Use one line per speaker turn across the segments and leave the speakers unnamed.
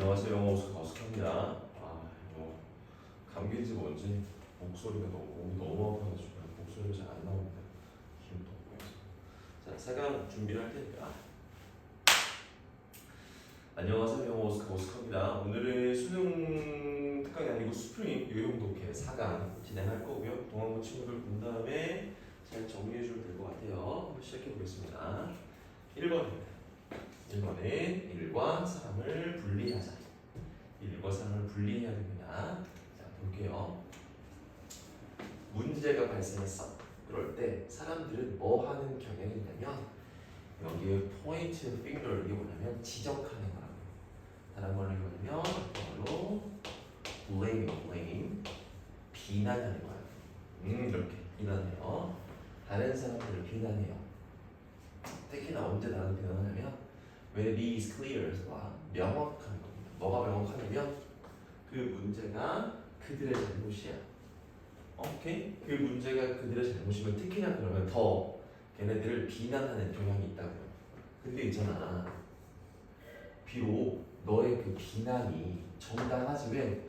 안녕하세요. 영어 어숙합니다. 이거 감기인지 뭔지 목소리가 몸이 너무 아파가지고 목소리가 잘 안 나옵니다. 힘도 없고 해서. 자, 4강 준비를 할 테니까. 안녕하세요. 영어 어숙합니다. 오늘은 수능 특강이 아니고 스프링 요용 독해 4강 진행할 거고요. 동안고 친구들 본 다음에 잘 정리해 주면 될 것 같아요. 한번 시작해 보겠습니다. 1번입니다. 1번은 일과 사람을 분리하자. 일과 사람을 분리해야 됩니다. 자, 볼게요. 문제가 발생했어. 그럴 때 사람들은 뭐 하는 경향이 있냐면 여기에 포인트 핑거 이게 뭐냐면 지적하는 거라고. 다른 말로 이거냐면 바로 blame, 비난하는 거야. 이렇게 비난해요. 다른 사람들을 비난해요. 특히나 언제 나는 비난하냐면 when it is clear, 명확한 겁니다. 뭐가 명확하냐면 그 문제가 그들의 잘못이야. 오케이? 그 문제가 그들의 잘못이면 특히나 그러면 더 걔네들을 비난하는 경향이 있다고요. 근데 있잖아. 비록 너의 그 비난이 정당하지만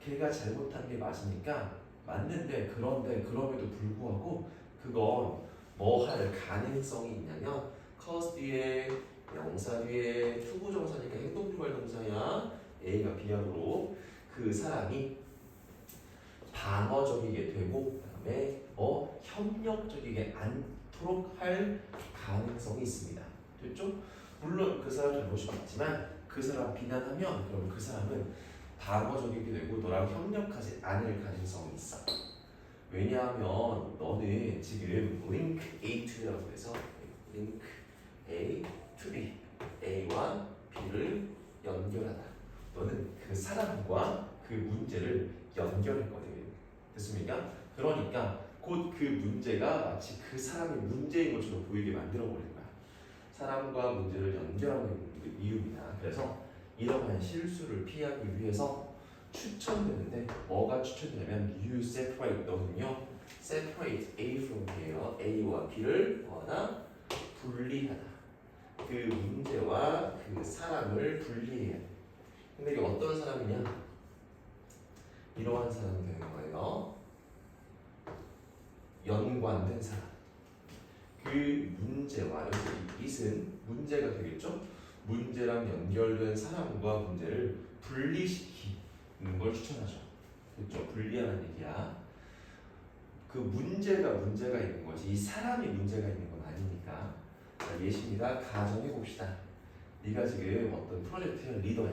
걔가 잘못한 게 맞으니까 맞는데 그런데 그럼에도 불구하고 그건 뭐 할 가능성이 있냐면 cause 뒤에 명사 뒤에 투부정사니까 행동주괄동사야. A가 B하고 그 사람이 방어적이게 되고 그다음에 협력적이게 않도록 할 가능성이 있습니다. 됐죠? 물론 그 사람 잘못이 맞지만 그 사람 비난하면 그럼 그 사람은 방어적이게 되고 너랑 협력하지 않을 가능성이 있어. 왜냐하면 너는 지금 link A to B라고 해서 link A to B, A와 B를 연결하다. 너는 그 사람과 그 문제를 연결했거든. 됐습니까? 그러니까 곧 그 문제가 마치 그 사람의 문제인 것처럼 보이게 만들어버린 거야. 사람과 문제를 연결하는 이유입니다. 그래서 이러한 실수를 피하기 위해서 추천되는데 뭐가 추천되냐면 you separate 너는요 separate A from B예요. A와 B를 뭐하나 분리하다. 그 문제와 그 사람을 분리해야 돼. 근데 이게 어떤 사람이냐? 이러한 사람이 되는 거예요. 연관된 사람. 그 문제와 여기 it은 문제가 되겠죠? 문제랑 연결된 사람과 문제를 분리시키는 걸 추천하죠. 그렇죠? 분리하는 얘기야. 그 문제가 있는 거지 이 사람이 문제가 있는 건 아니니까. 자, 예시입니다. 가정해 봅시다. 네가 지금 어떤 프로젝트의 리더야.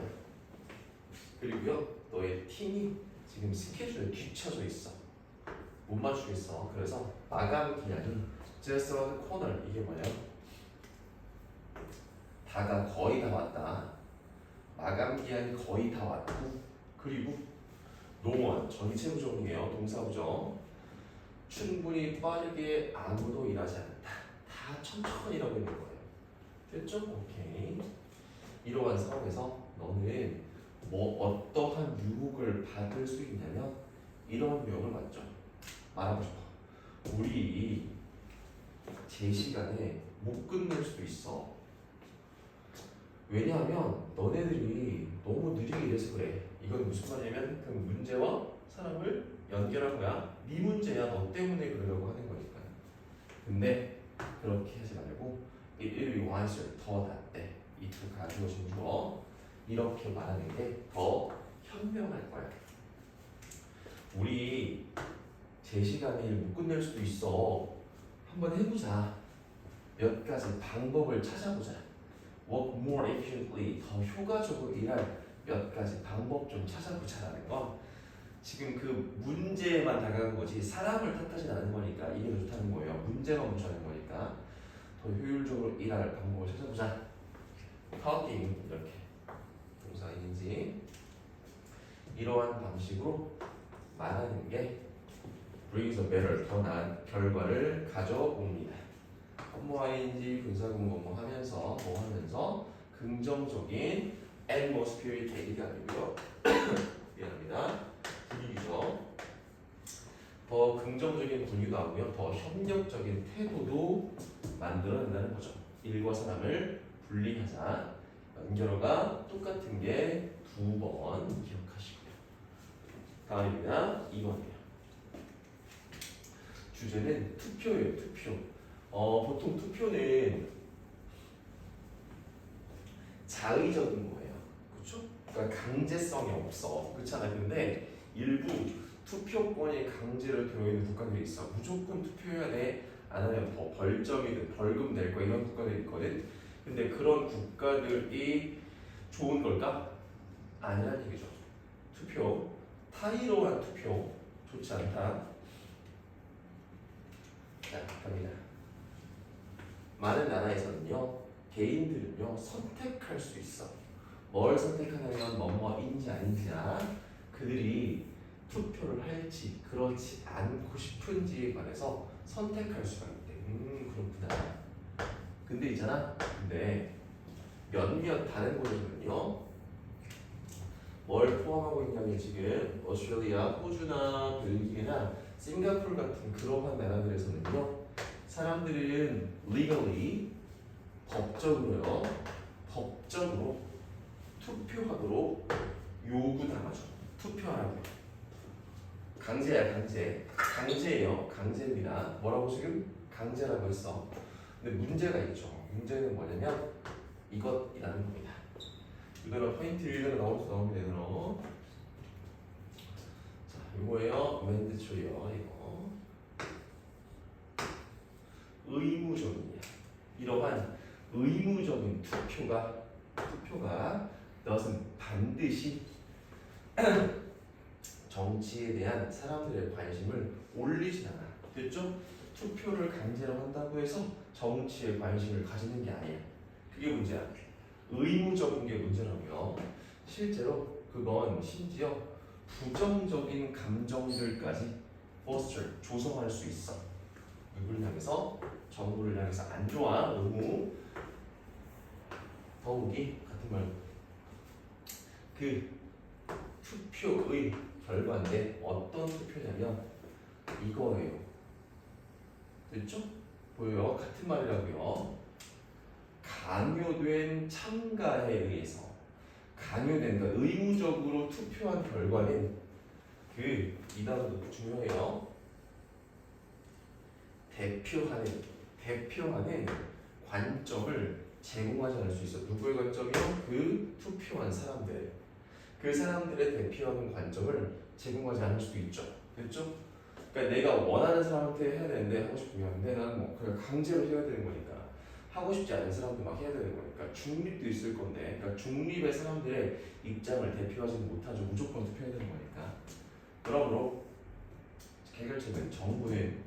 그리고요 너의 팀이 지금 스케줄에 뒤쳐져 있어. 못 맞추겠어. 그래서 마감 기한이 just around the corner. 이게 뭐냐? 거의 다 왔다. 마감 기한이 거의 다 왔고 그리고 농원 전이 채부정이에요. 동사부정. 충분히 빠르게 아무도 일하지 않는다. 다 천천히 일하고 있는 거예요. 됐죠? 오케이. 이러한 상황에서 너는 어떠한 유혹을 받을 수 있냐면 이런 유혹을 받죠. 말하고 싶어. 우리 제 시간에 못 끝낼 수도 있어. 왜냐하면 너네들이 너무 느리게 일해서 그래. 이건 무슨 말이냐면 그 문제와 사람을 연결한 거야. 네 문제야. 너 때문에 그러려고 하는 거니까. 근데 그렇게 하지 말고 it will be wiser. 더 낫대. 이 두 가지고진 주어. 이렇게 말하는 게 더 현명할 거야. 우리 제 시간에 일 못 끝낼 수도 있어. 한번 해보자. 몇 가지 방법을 찾아보자. Work more efficiently. 더 효과적으로 일할 몇 가지 방법 좀 찾아보자라는 건 지금 그 문제에만 다가간 거지 사람을 탓하진 않은 거니까 이게 더 좋다는 거예요. 문제만 무시하는 거니까 더 효율적으로 일할 방법을 찾아보자. talking 이렇게 동사인지 이러한 방식으로 말하는 게 brings a better 더 나은 결과를 가져옵니다. 뭐ing 분사금 뭐 하면서 긍정적인 atmosphere 대기가 아니고요. 미안합니다. 분위기죠. 더 긍정적인 분위기도 하고요. 더 협력적인 태도도 만들어낸다는 거죠. 일과 사람을 분리하자. 연결어가 똑같은 게 2번 기억하시고요. 다음입니다. 2번이에요. 주제는 투표예요. 투표. 보통 투표는 자의적인 거예요. 그렇죠? 그러니까 강제성이 없어. 그렇잖아요. 근데 일부 투표권이 강제로 되어있는 국가들이 있어. 무조건 투표해야 돼. 안 하면 더 벌점이든 벌금 낼 거야. 이런 국가들이 있거든. 근데 그런 국가들이 좋은 걸까? 아니라는 얘기죠. 투표, 타의로한 투표 좋지 않다. 자, 갑니다. 많은 나라에서는요, 개인들은요 선택할 수 있어. 뭘 선택하냐면 뭐뭐인지 아닌지나 그들이 투표를 할지 그렇지 않고 싶은지에 관해서 선택할 수가 있대. 그렇구나. 근데 있잖아. 근데 몇몇 다른 곳에서는요 뭘 포함하고 있냐면 지금 오스트레일리아, 호주나 벨기에나 싱가포르 같은 그러한 나라들에서는요 사람들은 legally 법적으로 투표하도록 요구당하죠. 투표하라고. 강제예요. 강제입니다. 뭐라고 지금? 강제라고 했어. 근데 문제가 있죠. 문제는 뭐냐면 이것이라는 겁니다. 이거는 포인트 1로 나오면 되는 자, 이거예요. 맨드초리요. 이거 의무적이야. 이러한 의무적인 투표가 너는 반드시 정치에 대한 사람들의 관심을 올리진 않아. 됐죠? 투표를 강제로 한다고 해서 정치에 관심을 가지는 게 아니야. 그게 문제야. 의무적인 게 문제라고요. 실제로 그건 심지어 부정적인 감정들까지 조성할 수 있어. 누구를 향해서? 정부를 향해서 안 좋아. 의무. 더욱이 같은 말. 그 투표의 결과인데 어떤 투표냐면 이거예요. 됐죠? 보여요? 같은 말이라고요. 강요된 참가에 의해서 강요된, 그러니까 의무적으로 투표한 결과는 이 단어도 중요해요. 대표하는 관점을 제공하지 않을 수 있어. 누구의 관점이요? 그 투표한 사람들. 그 사람들의 대표하는 관점을 제공하지 않을 수도 있죠. 됐죠? 그러니까 내가 원하는 사람한테 해야 되는데 하고 싶으면 근데 나는 뭐 그냥 강제로 해야 되는 거니까 하고 싶지 않은 사람도 막 해야 되는 거니까 중립도 있을 건데 그러니까 중립의 사람들의 입장을 대표하지는 못하죠. 무조건 투표해야 되는 거니까. 그러므로 해결책은 정부는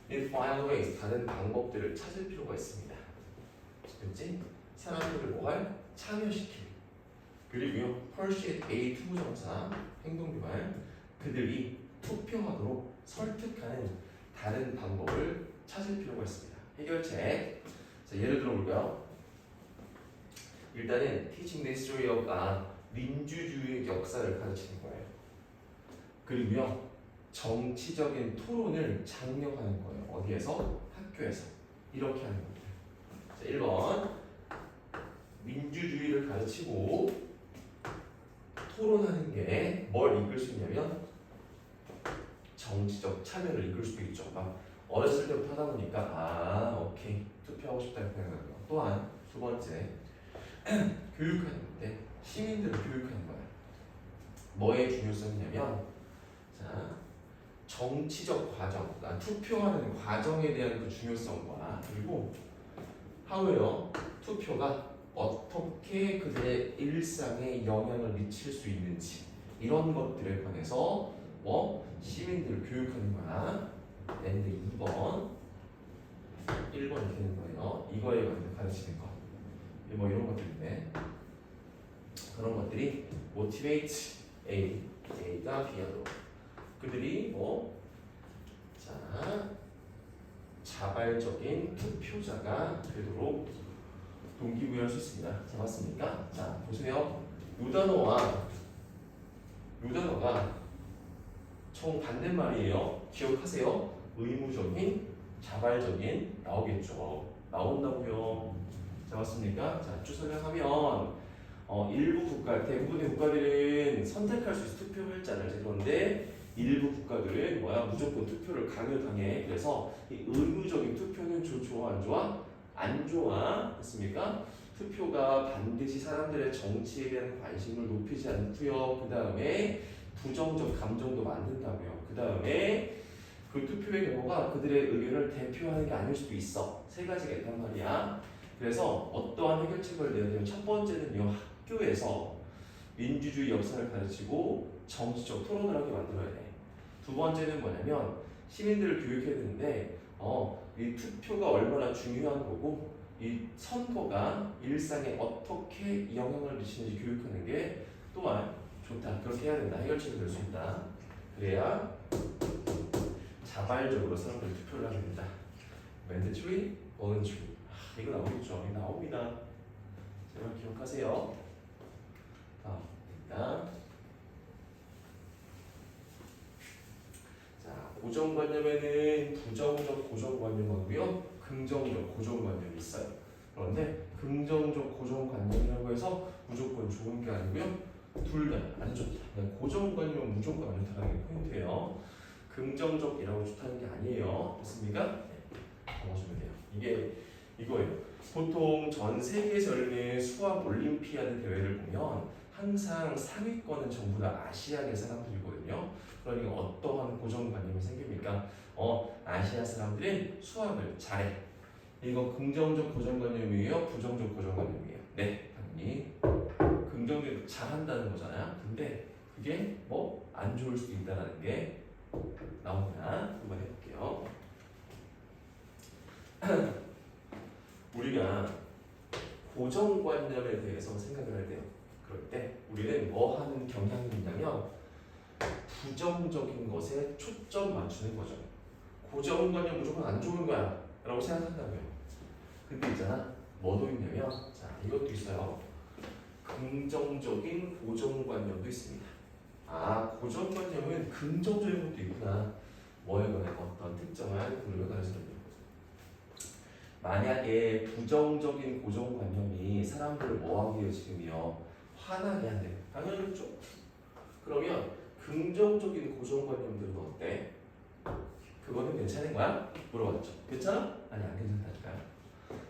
find ways 다른 방법들을 찾을 필요가 있습니다. 그렇지? 사람들을 뭐할? 참여시키는. 그리고요, persuade A 투부정사 행동규말 그들이 투표하도록 설득하는 다른 방법을 찾을 필요가 있습니다. 해결책. 자, 예를 들어볼까요? 일단은 teaching the history of 민주주의의 역사를 가르치는 거예요. 그리고요, 정치적인 토론을 장려하는 거예요. 어디에서? 학교에서. 이렇게 하는 겁니다. 자, 1번 민주주의를 가르치고 토론하는 게 뭘 이끌 수 있냐면 정치적 참여를 이끌 수도 있죠. 막 어렸을 때부터 하다 보니까 오케이 투표하고 싶다는 생각을 해요. 또한 두 번째 교육하는 건데 시민들을 교육하는 거예요. 뭐의 중요성이냐면 자 정치적 과정, 투표하는 과정에 대한 그 중요성과 그리고 하루에요 투표가 어떻게 그들의 일상에 영향을 미칠 수 있는지 이런 것들에 관해서 시민들을 교육하는 거야. 근데 2번 1번 이렇게 되는 거예요. 이거에 관해서 가르치는 거. 뭐 이런 것들인데 그런 것들이 motivate A가 B하도록 그들이 자발적인 투표자가 되도록 동기부여할 수 있습니다. 자, 맞습니까? 자, 보세요. 요 단어가 총 반대말이에요. 기억하세요. 의무적인, 자발적인 나오겠죠. 나온다고요. 자, 나왔습니까? 자, 쭉 설명하면 일부 국가, 대부분의 국가들은 선택할 수 있어 투표할자를. 그런데 일부 국가들은 뭐야? 무조건 투표를 강요당해. 그래서 이 의무적인 투표는 좋아 안 좋아? 안 좋아. 됐습니까? 투표가 반드시 사람들의 정치에 대한 관심을 높이지 않고요. 그 다음에 부정적 감정도 만든다고요. 그 다음에 그 투표의 경우가 그들의 의견을 대표하는 게 아닐 수도 있어. 세 가지가 있단 말이야. 그래서 어떠한 해결책을 내야 되면 첫 번째는요. 학교에서 민주주의 역사를 가르치고 정치적 토론을 하게 만들어야 돼. 두 번째는 뭐냐면 시민들을 교육해야 되는데 이 투표가 얼마나 중요한 거고 이 선거가 일상에 어떻게 영향을 미치는지 교육하는 게 또한 좋다. 그렇게 해야 된다. 해결책을 낼 수 있다. 그래야 자발적으로 사람들이 투표를 하게 된다. mandatory, voluntary. 이거 나오겠죠? 이거 나옵니다. 제발 기억하세요. 자, 고정관념에는 부정적 고정관념하고요, 긍정적 고정관념이 있어요. 그런데 긍정적 고정관념이라고 해서 무조건 좋은 게 아니고요, 둘 다 안 좋다. 고정관념은 무조건 안 좋다는 게 포인트예요. 긍정적이라고 좋다는 게 아니에요. 됐습니까? 네. 적어주면 돼요. 이게 이거예요. 보통 전 세계에서 열리는 수학 올림피아드 대회를 보면 항상 상위권은 전부 다 아시아계 사람들이거든요. 그러니까 어떠한 고정관념이 생깁니까? 아시아 사람들은 수학을 잘해. 이거 긍정적 고정관념이에요? 부정적 고정관념이에요? 네, 당연히 긍정적으로 잘한다는 거잖아요. 근데 그게 뭐 안 좋을 수도 있다는 게 나옵니다. 한번 해볼게요. 우리가 고정관념에 대해서 생각을 할 때요. 그럴 때 우리는 뭐 하는 경향이 있냐면 부정적인 것에 초점 맞추는 거죠. 고정관념 무조건 안 좋은 거야 라고 생각한다고요. 근데 있잖아, 뭐도 있냐면 자, 이것도 있어요. 긍정적인 고정관념도 있습니다. 고정관념은 긍정적인 것도 있구나. 뭐에 관해 어떤 특정한 구조에 관해서는요. 만약에 부정적인 고정관념이 사람들을 뭐하게 해요? 지금요? 화나게 한대. 당연하겠죠. 그러면 긍정적인 고정관념들은 어때? 그거는 괜찮은 거야? 물어봤죠. 괜찮아? 아니 안 괜찮다니까요.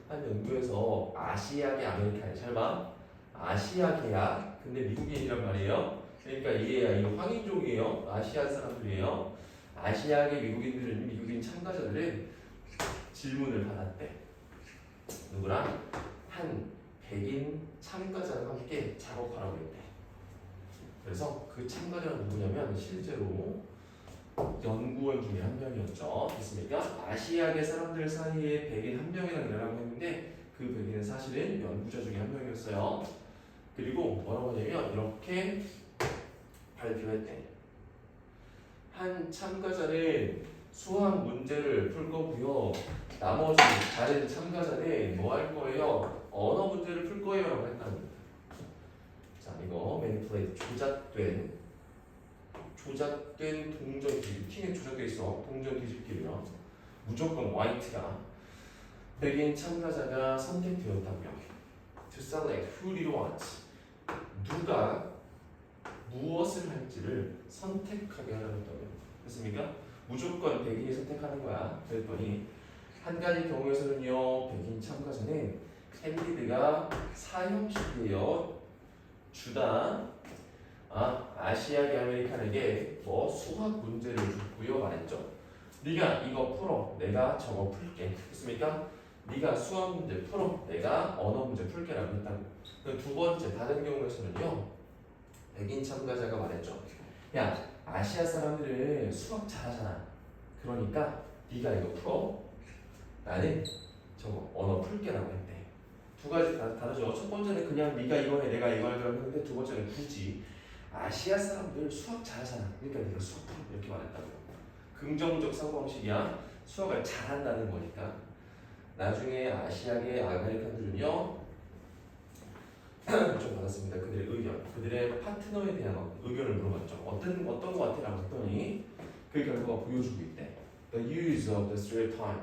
한 연구에서 아시아계 아메리카니, 설마 아시아계야? 근데 미국인이란 말이에요. 그러니까 이 황인종이에요. 아시아 사람들이에요. 아시아계 미국인 참가자들은 질문을 받았대. 누구랑? 한 백인 참가자와 함께 작업하라고 했대. 그래서 그 참가자가 누구냐면 실제로 연구원 중에 한 명이었죠. 됐습니까? 아시아계 사람들 사이에 백인 한 명이랑 일하라고 했는데 그 백인은 사실은 연구자 중에 한 명이었어요. 그리고 뭐라고 하냐면 이렇게 발표했대. 한 참가자는 수학 문제를 풀 거고요. 나머지 다른 참가자는 뭐 할 거예요? 언어 문제를 풀 거예요 라고 했답니다. 자, 이거 manipulate, 조작된 동전 뒤집기는 조작돼 있어. 동전 뒤집기면 무조건 화이트가 백인 참가자가 선택되었다고요. To select who do you want. 누가 무엇을 할지를 선택하게 하라고 했다고요. 됐습니까? 무조건 백인이 선택하는 거야. 그랬더니 한 가지 경우에서는요, 백인 참가자는 캔디드가 사형식이에요. 주다. 아시아계 아메리칸에게 뭐 수학 문제를 줬고요 말했죠. 네가 이거 풀어, 내가 저거 풀게. 됐습니까? 네가 수학 문제 풀어, 내가 언어 문제 풀게라고 했다고. 두 번째, 다른 경우에서는요, 백인 참가자가 말했죠. 야, 아시아 사람들은 수학 잘하잖아. 그러니까 네가 이거 풀어, 나는 저거 언어 풀게라고 했대. 두 가지 다르죠. 첫 번째는 그냥 네가 이거 해, 내가 이거 하려고 했는데, 두 번째는 굳이 아시아 사람들 수학 잘하잖아. 그러니까 네가 수학 풀어, 이렇게 말했다고요. 긍정적 사고방식이야. 수학을 잘한다는 거니까. 나중에 아시아계 아메리칸들은요 좀 받았습니다. 그들의 의견, 그들의 파트너에 대한 의견을 물어봤죠. 어떤 거 같아? 라고 했더니 그 결과가 보여주고 있대. The use of the stereotype.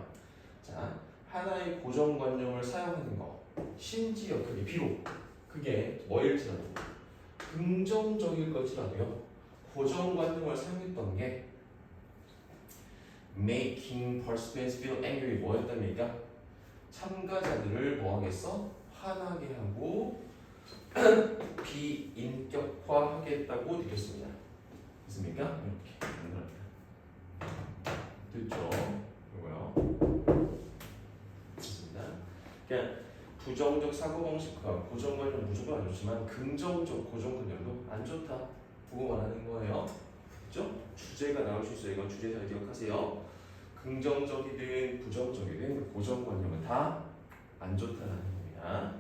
자, 하나의 고정관념을 사용하는 거. 심지어 그게 비록 그게 뭐일지라도 긍정적일 것이라도요 고정관념을 사용했던 게 making participants feel angry 뭐였답니까? 참가자들을 뭐하겠어? 화나게 하고 비인격화하겠다고 느꼈습니다. 됐습니까? 이렇게 만들어요. 됐죠? 이거요. 됐습니다. 그냥 부정적 사고방식과 고정관념 무조건 안 좋지만 긍정적 고정관념도 안 좋다. 그거 말하는 거예요. 그죠? 주제가 나올 수 있어요. 이건 주제 잘 기억하세요. 긍정적이든 부정적이든 고정관념은 다 안 좋다는 겁니다.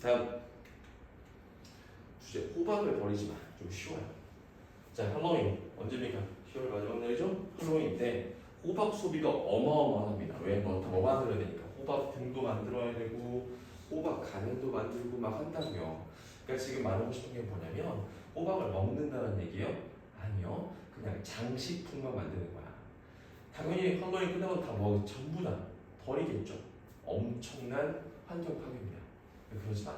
다음 주제 호박을 버리지 마. 좀 쉬워요. 자, 할로윈 언제입니까? 10월 마지막 날이죠? 할로윈 때 호박 소비가 어마어마합니다. 왜? 뭐 만들어야 되니까. 호박 등도 만들어야 되고 호박 가늘도 만들고 막 한다고요. 그러니까 지금 말하고 싶은 게 뭐냐면 호박을 먹는다는 얘기예요? 아니요. 그냥 장식품만 만드는 거야. 당연히 할로윈 끝나고 다 전부 다 버리겠죠. 엄청난 환경 파괴입니다. 그러지 마.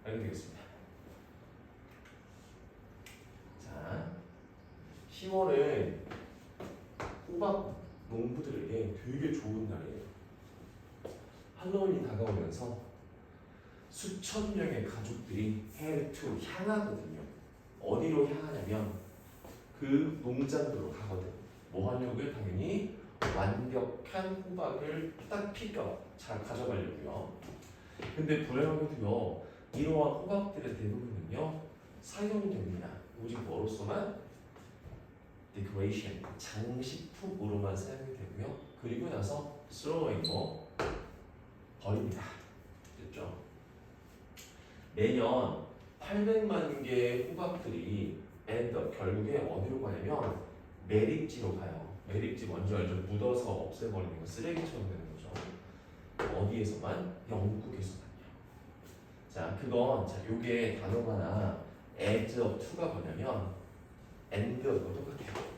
알게 되겠습니다. 자, 10월은 호박 농부들에게 되게 좋은 날이에요. 할로윈이 다가오면서 수천 명의 가족들이 head to 향하거든요. 어디로 향하냐면 그 농장으로 가거든. 뭐 하려고요? 당연히 완벽한 호박을 딱 픽업 잘 가져가려고요. 근데 불행하게도요, 이러한 호박들의 대부분은요 사용됩니다. 오직 뭐로서만? decoration, 장식품으로만 사용이 되고요. 그리고 나서 throwing 뭐 버립니다. 됐죠? 매년 800만 개의 호박들이 결국에 어디로 가냐면 매립지로 가요. 매립지 뭔지 알죠? 묻어서 없애버리는 거, 쓰레기처럼 되는 거죠. 어디에서만? 영국에서만요. 자, 그건 자, 요게 단어가 하나 add of to가 뭐냐면 and하고 똑같아요.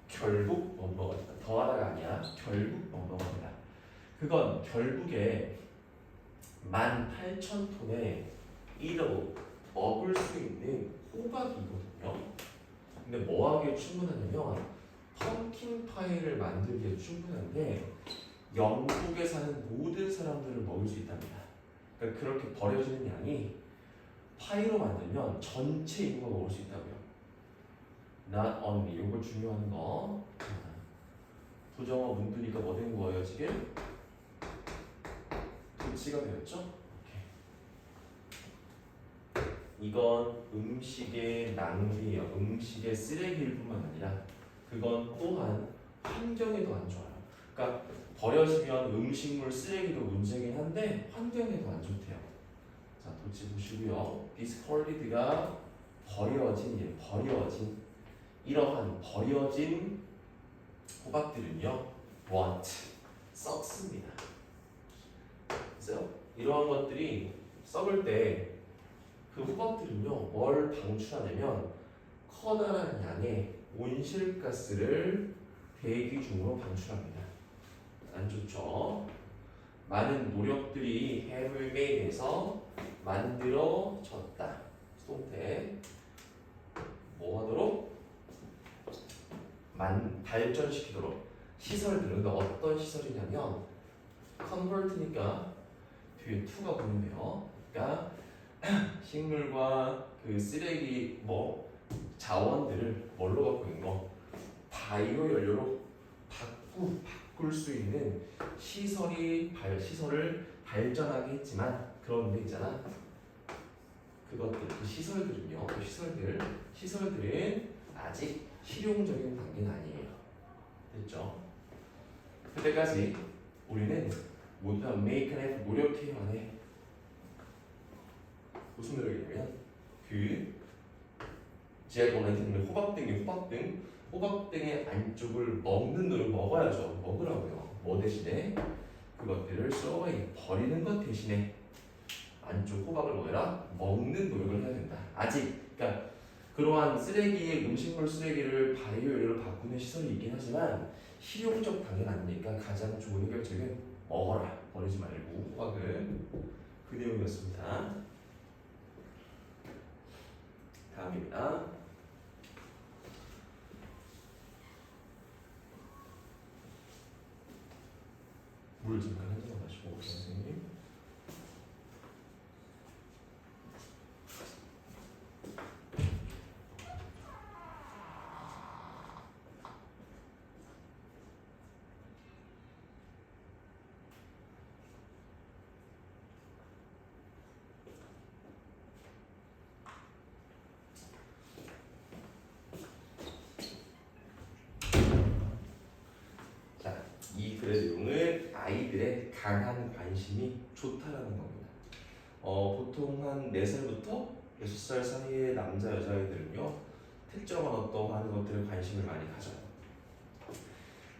결국 뭐뭐가 더하다가 아니야. 결국 뭐뭐가 그건 결국에 18,000톤의 1억 먹을 수 있는 호박이거든요. 근데 뭐하기에 충분하냐면 펌킨 파이를 만들기에 충분한데 영국에 사는 모든 사람들을 먹을 수 있답니다. 그러니까 그렇게 버려지는 양이 파이로 만들면 전체 인구가 먹을 수 있다고요. Not only. 이거 중요한 거. 부정어 문두니까 뭐 된 거예요 지금? 도치가 되었죠? 이건 음식의 낭비예요. 음식의 쓰레기일 뿐만 아니라 그건 또한 환경에도 안 좋아요. 그러니까 버려지면 음식물 쓰레기도 문제긴 한데 환경에도 안 좋대요. 자, 도치 보시고요. discarded가 버려진 이러한 버려진 호박들은요, what? 썩습니다. 그래서 이러한 것들이 썩을 때 그 호박들은요, 뭘 방출하냐면 커다란 양의 온실가스를 대기 중으로 방출합니다. 안 좋죠? 많은 노력들이 have been made에서 만들어졌다. 수동태 뭐 하도록? 발전시키도록 시설들은 어떤 시설이냐면 convert니까 뒤에 to가 보이네요. 그러니까 식물과 그 쓰레기 뭐 자원들을 뭘로 갖고 있는 거? 바이오 연료로 바꿀 수 있는 시설을 발전하게 했지만 그런 데 있잖아. 그것들 그 시설들은요. 그 시설들은 아직 실용적인 단계는 아니에요. 됐죠? 그때까지 우리는 모두 다 make and have 노력해야만 해. 무슨 노력이냐면 제가 원하는 호박등의 안쪽을 먹는 노력 먹어야죠. 먹으라고요. 뭐 대신에 그것들을 버리는 것 대신에 안쪽 호박을 먹어라. 먹는 노력을 해야 아직 그러니까 그러한 쓰레기 음식물 쓰레기를 바이오연료로 바꾸는 시설이 있긴 하지만 실용적 단계는 아니니까 가장 좋은 해결책은 먹어라 버리지 말고 호박을 그 내용이었습니다. 다음입니다. 물 잠깐 한 잔 마시고 올게요, 선생님. 자, 이 글의 내용은 아이들의 강한 관심이 좋다라는 겁니다. 보통 한 4살부터 6살 사이의 남자, 여자아이들은요 특정한 어떠한 것들에 관심을 많이 가져요.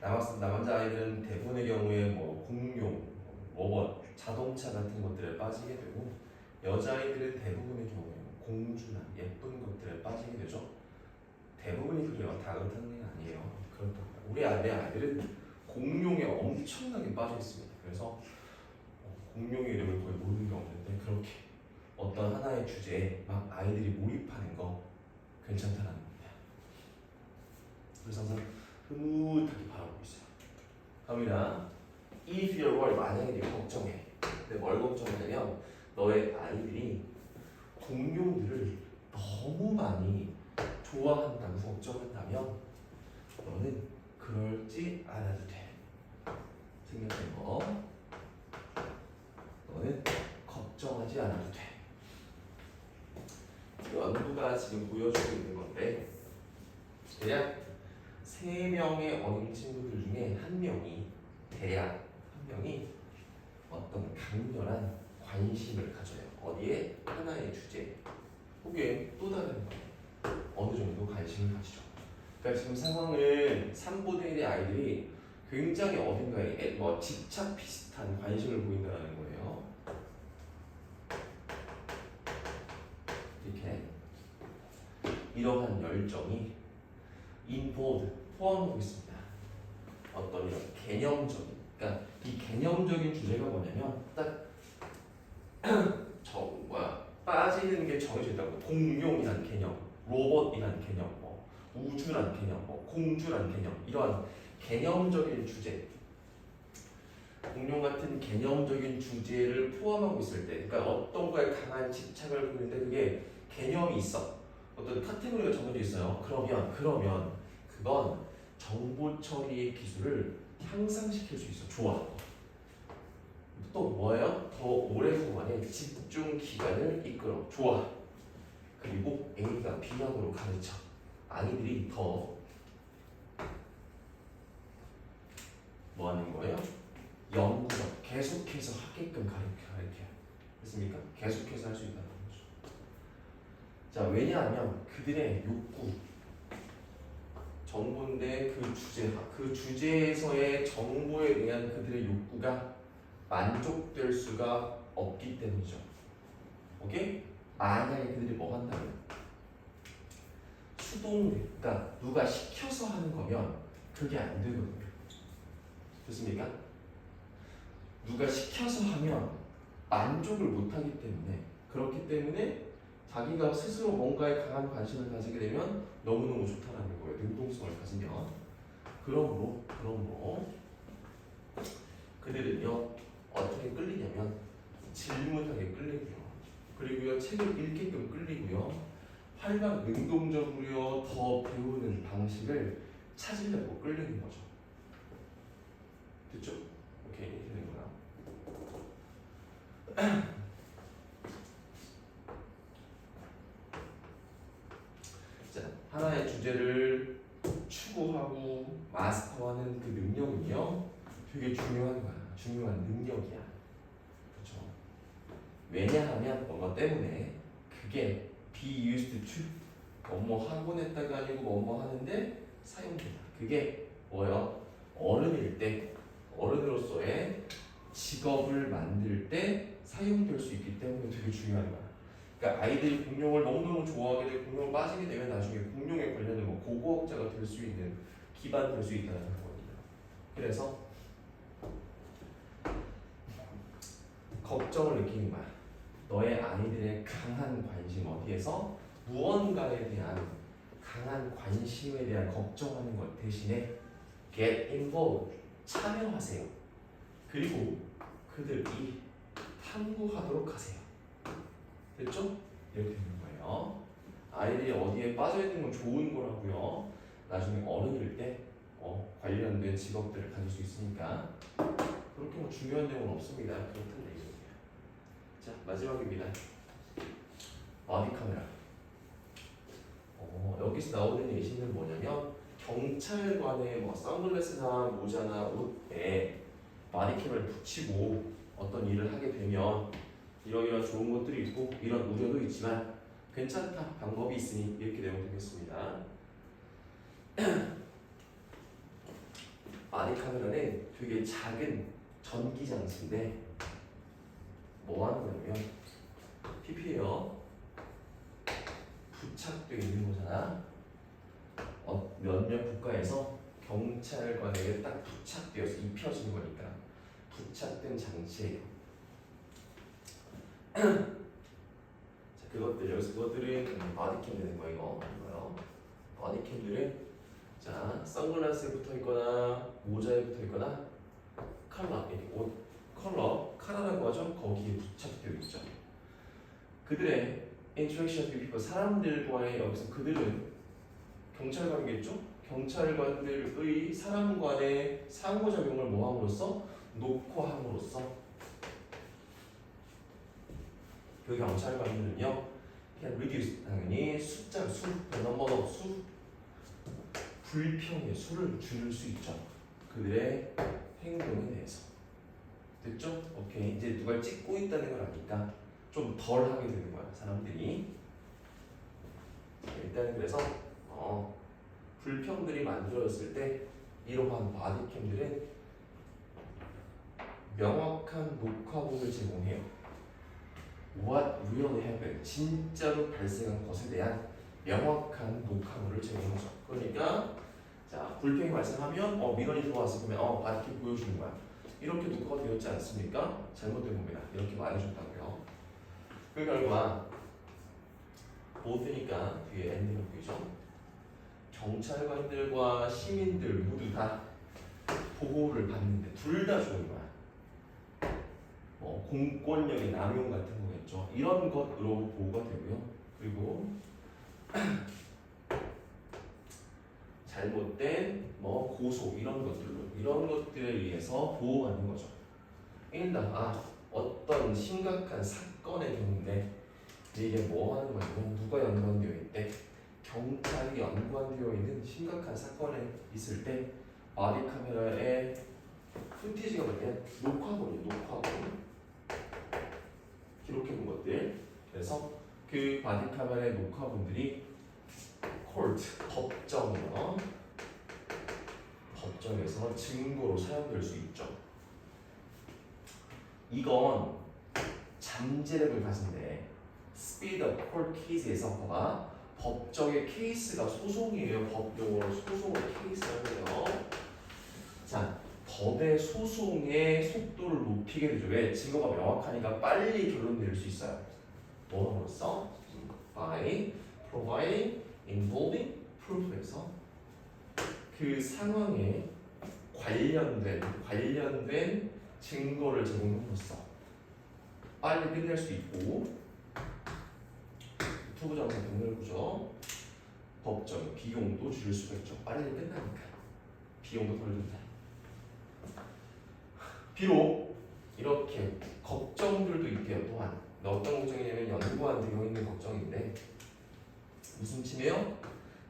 남자아이들은 대부분의 경우에 뭐 공룡, 로봇, 자동차 같은 것들에 빠지게 되고 여자아이들은 대부분의 경우에 공주나 예쁜 것들에 빠지게 되죠. 대부분이 그래요. 다 그렇다는 게 아니에요. 그렇다. 우리 아이들은 공룡에 엄청나게 빠져 있습니다. 그래서 공룡의 이름을 거의 모르는 게 없는데 그렇게 어떤 하나의 주제에 막 아이들이 몰입하는 거 괜찮다는 겁니다. 그래서 항상 흐뭇하게 바라보고 있어요. 갑니다. If you're worried, 만약에 네가 걱정해. 근데 뭘 걱정하냐면 너의 아이들이 공룡들을 너무 많이 좋아한다고 걱정한다면 너는 그러지 않아도 돼. 생각된 거. 너는 걱정하지 않아도 돼. 연구가 지금 보여주고 있는 건데 대략 3명의 어린 친구들 중에 대략 한 명이 어떤 강렬한 관심을 가져요. 어디에? 하나의 주제 혹은 또 다른 어느 정도 관심을 가지죠. 그러니까 지금 상황은 3분의 1의 아이들이 굉장히 어딘가에 집착 비슷한 관심을 보인다는 거예요. 이렇게 이러한 열정이 involved 포함하고 있습니다. 어떤 이런 개념적인, 그러니까 이 개념적인 주제가 뭐냐면 딱 빠지는 게 정해져 있다고. 공룡이란 개념, 로봇이란 개념, 우주란 개념, 공주란 개념, 이러한 개념적인 주제, 공룡 같은 개념적인 주제를 포함하고 있을 때, 그러니까 어떤 거에 강한 집착을 보이는데 그게 개념이 있어, 어떤 카테고리가 정해져 있어요. 그러면 그건 정보 처리의 기술을 향상시킬 수 있어. 좋아. 또 뭐예요? 더 오랫동안의 집중 기간을 이끌어. 좋아. 그리고 A가 B하고로 가르쳐. 아이들이 더 뭐 하는 거예요? 연구적, 계속해서 하게끔 가르쳐요. 됐습니까? 계속해서 할 수 있다는 거죠. 자, 왜냐하면 그들의 욕구, 정보인데 그 주제에서의 정보에 대한 그들의 욕구가 만족될 수가 없기 때문이죠. 오케이? 만약에 그들이 뭐 한다면 그러니까 누가 시켜서 하는 거면 그게 안 되거든요. 됐습니까? 누가 시켜서 하면 만족을 못 하기 때문에, 그렇기 때문에 자기가 스스로 뭔가에 강한 관심을 가지게 되면 너무너무 좋다라는 거예요. 능동성을 가지면. 그러므로 그들은요 어떻게 끌리냐면 질문하게 끌리고요. 그리고요 책을 읽게끔 끌리고요. 활발 능동적으로 더 배우는 방식을 찾으려고 끌리는 거죠. 됐죠? 오케이, 되는구나. 자, 하나의 주제를 추구하고 마스터하는 그 능력은요 되게 중요한 거야. 중요한 능력이야. 그렇죠? 왜냐하면 뭔가 때문에 그게 be used to 뭐뭐 하곤 했다가 아니고 뭐뭐 하는데 사용된다. 그게 뭐예요? 어른일 때, 어른으로서의 직업을 만들 때 사용될 수 있기 때문에 되게 중요한 거야. 그러니까 아이들이 공룡을 너무너무 좋아하게 되고 공룡을 빠지게 되면 나중에 공룡에 관련된 뭐 고고학자가 될 수 있는 기반 될 수 있다는 거거든요. 그래서 걱정을 느끼는 거야. 너의 아이들의 강한 관심 어디에서 무언가에 대한 강한 관심에 대한 걱정하는 것 대신에 get involved 참여하세요. 그리고 그들이 탐구하도록 하세요. 됐죠? 이렇게 되는 거예요. 아이들이 어디에 빠져있는 건 좋은 거라고요. 나중에 어른일 때 관련된 직업들을 가질 수 있으니까 그렇게 뭐 중요한 내용은 없습니다. 그렇다는 얘기예요. 자, 마지막입니다. 바디 카메라. 여기서 나오는 예시는 뭐냐면 경찰관의 뭐 선글라스나 모자나 옷에 바디캠을 붙이고 어떤 일을 하게 되면 이러이러한 좋은 것들이 있고 이런 우려도 있지만 괜찮다 방법이 있으니 이렇게 내용 되겠습니다. 바디 카메라는 되게 작은 전기 장치인데 뭐 하는 거냐면 PP에요. 부착되어 있는 거잖아. 몇몇 국가에서 경찰관에게 딱 부착되어서 입혀진 거니까 부착된 장치예요. 자, 그것들은 바디캠 되는 거예요. 이거요. 바디캠들은 자 선글라스에 붙어 있거나 모자에 붙어 있거나 컬러, 옷 컬러 카라라고 하죠. 거기에 부착되어 있죠. 그들의 interaction with people 사람들과의 여기서 그들은 경찰관이겠죠? 경찰관들의 사람 간의 상호작용을 뭐함으로써? 녹화함으로써 그 경찰관들은요 그냥 reduce 당연히 숫자 수 넘버너 수 불평의 수를 줄일 수 있죠. 그들의 행동에 대해서 됐죠? 오케이 이제 누가 찍고 있다는 걸 아니까 좀 덜 하게 되는 거야 사람들이. 일단은 그래서 불평들이 만들어졌을 때 이러한 바디캠들은 명확한 녹화본을 제공해요. What really happened? 진짜로 발생한 것에 대한 명확한 녹화본을 제공하죠. 그러니까 자 불평이 발생하면 민원이 들어왔을 거면 바디캠 보여주는 거야. 이렇게 녹화가 되었지 않습니까? 잘못된 겁니다. 이렇게 말해줬다고요. 그 결과 보드니까 뒤에 엔딩을 보이죠. 경찰관들과 시민들 모두 다 보호를 받는데 둘 다 좋은 거야. 공권력의 남용 같은 거겠죠. 이런 것으로 보호가 되고요. 그리고 잘못된 고소 이런 것들에 의해서 보호받는 거죠. 어떤 심각한 사건의 경우인데 이게 뭐 하는 거냐면 누가 연관되어 있대? 경찰이 연관되어 있는 심각한 사건에 있을 때 바디 카메라의 푸티지가 뭐냐면 녹화본이에요. 녹화본 기록해둔 것들. 그래서 그 바디 카메라의 녹화본들이 코트 법정이요. 법정에서 증거로 사용될 수 있죠. 이건 잠재력을 가진데 speed of court case에서 봐봐 법정의 케이스가 소송이에요. 법용어로 소송을 케이스라고 해요. 자, 법의 소송의 속도를 높이게 되죠. 왜? 증거가 명확하니까 빨리 결론 낼 수 있어요. 뭐로써? by providing involving proof에서 그 상황에 관련된 증거를 제공함으로써 빨리 끝낼 수 있고 투부정사 동일구죠. 법정 비용도 줄일 수가 있죠. 빨리 끝나니까 비용도 덜 든다. 비록 이렇게 걱정들도 있대요. 또한 어떤 걱정이냐면 연구안 되어 있는 걱정인데 무슨 침해요?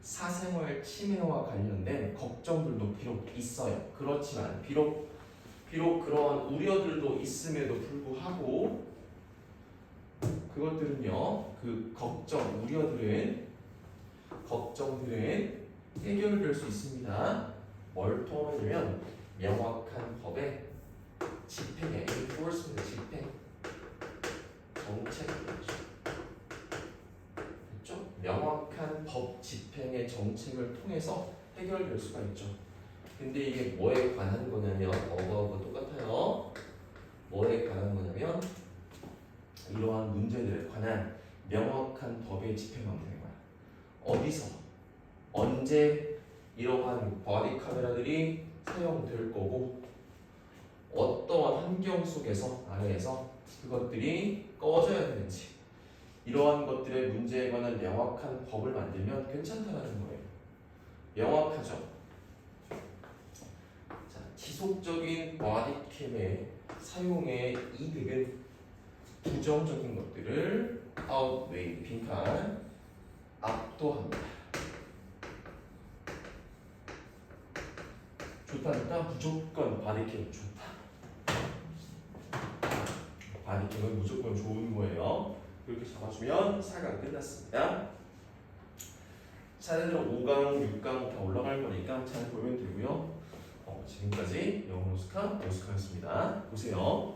사생활 침해와 관련된 걱정들도 비록 있어요. 그렇지만 비록 그러한 우려들도 있음에도 불구하고 그것들은요, 그 걱정들은 해결될 수 있습니다. 뭘 통하냐면 명확한 법의 집행에 enforcement 집행 정책이죠. 명확한 법 집행의 정책을 통해서 해결될 수가 있죠. 근데 이게 뭐에 관한 거냐면 어거하고 똑같아요. 뭐에 관한 거냐면 이러한 문제들에 관한 명확한 법의 집행 방식인 거야. 어디서 언제 이러한 바디 카메라들이 사용될 거고 어떠한 환경 속에서 아래에서 그것들이 꺼져야 되는지 이러한 것들의 문제에 관한 명확한 법을 만들면 괜찮다라는 거예요. 명확하죠? 자, 지속적인 바디캠의 사용의 이득은 부정적인 것들을 outweigh 빈칸 압도합니다. 좋다니까 무조건 바디캠 좋다. 바디캠은 무조건 좋은 거예요. 그렇게 잡아주면 4강 끝났습니다. 차례대로 5강, 6강 다 올라갈 거니까 잘 보면 되고요. 지금까지 영어 노스카 노스카였습니다. 보세요.